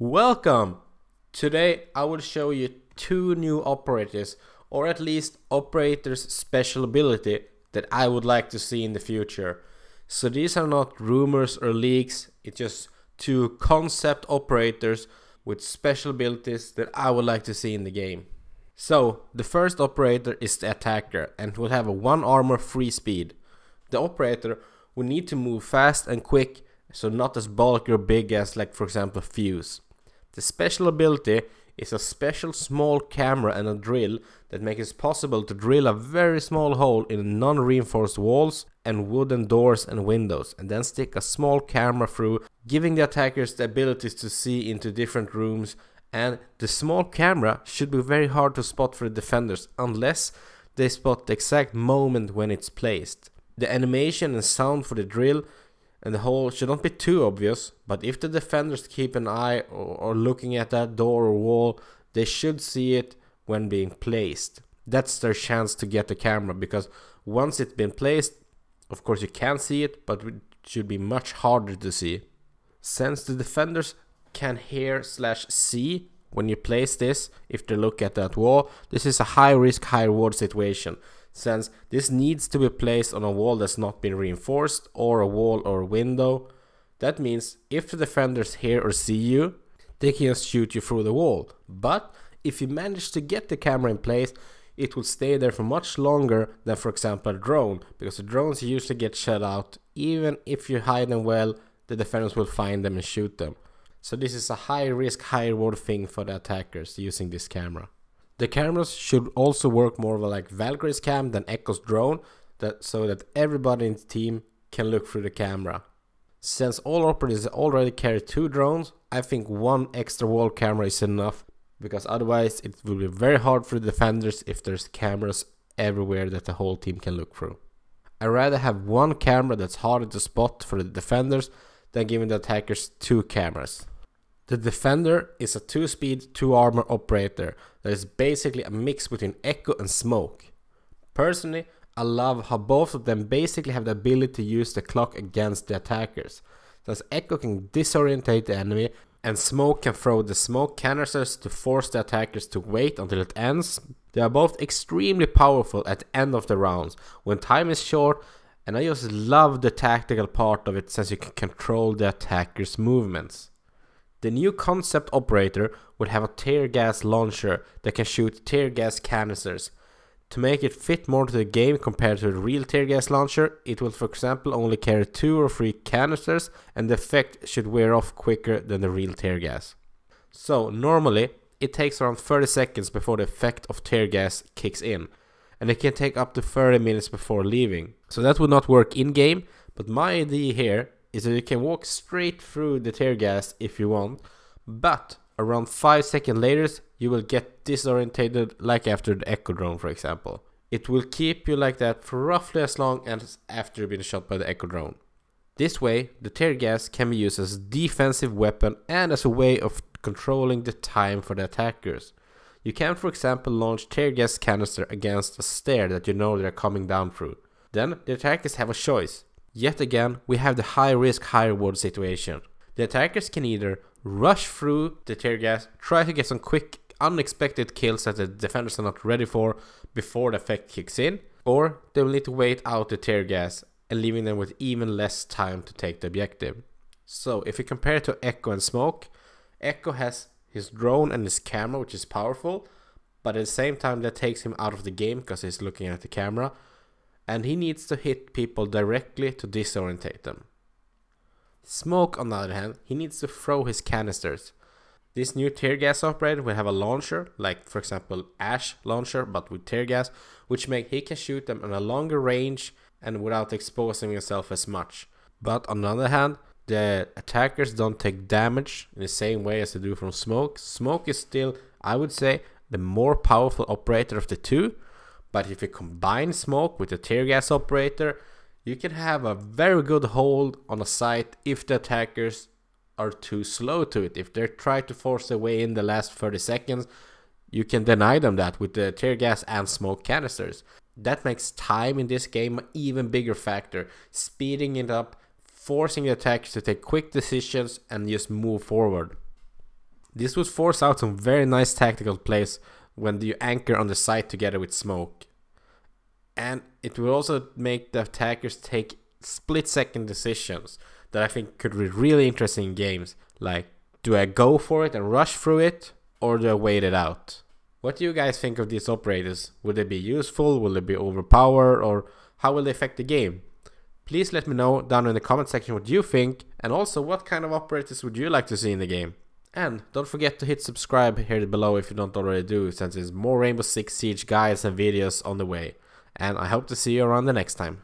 Welcome! Today I will show you two new operators, or at least operators' special ability that I would like to see in the future. So these are not rumors or leaks, it's just two concept operators with special abilities that I would like to see in the game. So the first operator is the attacker and will have a 1 armor free speed. The operator will need to move fast and quick, so not as bulky or big as, like, for example, Fuse. The special ability is a special small camera and a drill that makes it possible to drill a very small hole in non-reinforced walls and wooden doors and windows, and then stick a small camera through, giving the attackers the abilities to see into different rooms. And the small camera should be very hard to spot for the defenders unless they spot the exact moment when it's placed. The animation and sound for the drill and the hole should not be too obvious, but if the defenders keep an eye or looking at that door or wall, they should see it when being placed. That's their chance to get the camera, because once it's been placed, of course you can see it, but it should be much harder to see. Since the defenders can hear/see when you place this, if they look at that wall, this is a high risk, high reward situation, since this needs to be placed on a wall that's not been reinforced, or a wall or a window. That means if the defenders hear or see you, they can just shoot you through the wall. But if you manage to get the camera in place, it will stay there for much longer than, for example, a drone, because the drones usually get shut out. Even if you hide them well, the defenders will find them and shoot them. So this is a high risk, high reward thing for the attackers using this camera. The cameras should also work more like Valkyrie's cam than Echo's drone, so that everybody in the team can look through the camera. Since all operators already carry 2 drones, I think 1 extra wall camera is enough, because otherwise it will be very hard for the defenders if there's cameras everywhere that the whole team can look through. I'd rather have 1 camera that's harder to spot for the defenders than giving the attackers 2 cameras. The defender is a 2-speed, 2-armor operator that is basically a mix between Echo and Smoke. Personally, I love how both of them basically have the ability to use the clock against the attackers, since Echo can disorientate the enemy and Smoke can throw the smoke canisters to force the attackers to wait until it ends. They are both extremely powerful at the end of the rounds when time is short, and I just love the tactical part of it since you can control the attackers' movements. The new concept operator will have a tear gas launcher that can shoot tear gas canisters. To make it fit more to the game compared to the real tear gas launcher, it will, for example, only carry 2 or 3 canisters, and the effect should wear off quicker than the real tear gas. So normally it takes around 30 seconds before the effect of tear gas kicks in, and it can take up to 30 minutes before leaving. So that would not work in game, but my idea here is that you can walk straight through the tear gas if you want, but around 5 seconds later you will get disorientated, like after the Echo drone, for example. It will keep you like that for roughly as long as after you've been shot by the Echo drone. This way the tear gas can be used as a defensive weapon and as a way of controlling the time for the attackers. You can, for example, launch tear gas canister against a stair that you know they're coming down through. Then the attackers have a choice. Yet again, we have the high risk, high reward situation. The attackers can either rush through the tear gas, try to get some quick, unexpected kills that the defenders are not ready for before the effect kicks in, or they will need to wait out the tear gas and leaving them with even less time to take the objective. So if you compare it to Echo and Smoke, Echo has his drone and his camera, which is powerful, but at the same time that takes him out of the game because he's looking at the camera, and he needs to hit people directly to disorientate them. Smoke, on the other hand, he needs to throw his canisters. This new tear gas operator will have a launcher, like for example Ash launcher, but with tear gas, which makes he can shoot them on a longer range and without exposing himself as much. But on the other hand, the attackers don't take damage in the same way as they do from Smoke. Smoke is still, I would say, the more powerful operator of the two. But if you combine Smoke with the tear gas operator, you can have a very good hold on a site if the attackers are too slow to it. If they try to force their way in the last 30 seconds, you can deny them that with the tear gas and smoke canisters. That makes time in this game an even bigger factor, speeding it up, forcing the attackers to take quick decisions and just move forward. This would force out some very nice tactical plays when you anchor on the side together with smoke. And it will also make the attackers take split-second decisions that I think could be really interesting in games. Like, do I go for it and rush through it, or do I wait it out? What do you guys think of these operators? Will they be useful? Will they be overpowered? Or how will they affect the game? Please let me know down in the comment section what you think, and also what kind of operators would you like to see in the game. And don't forget to hit subscribe here below if you don't already do, since there's more Rainbow Six Siege guides and videos on the way. And I hope to see you around the next time.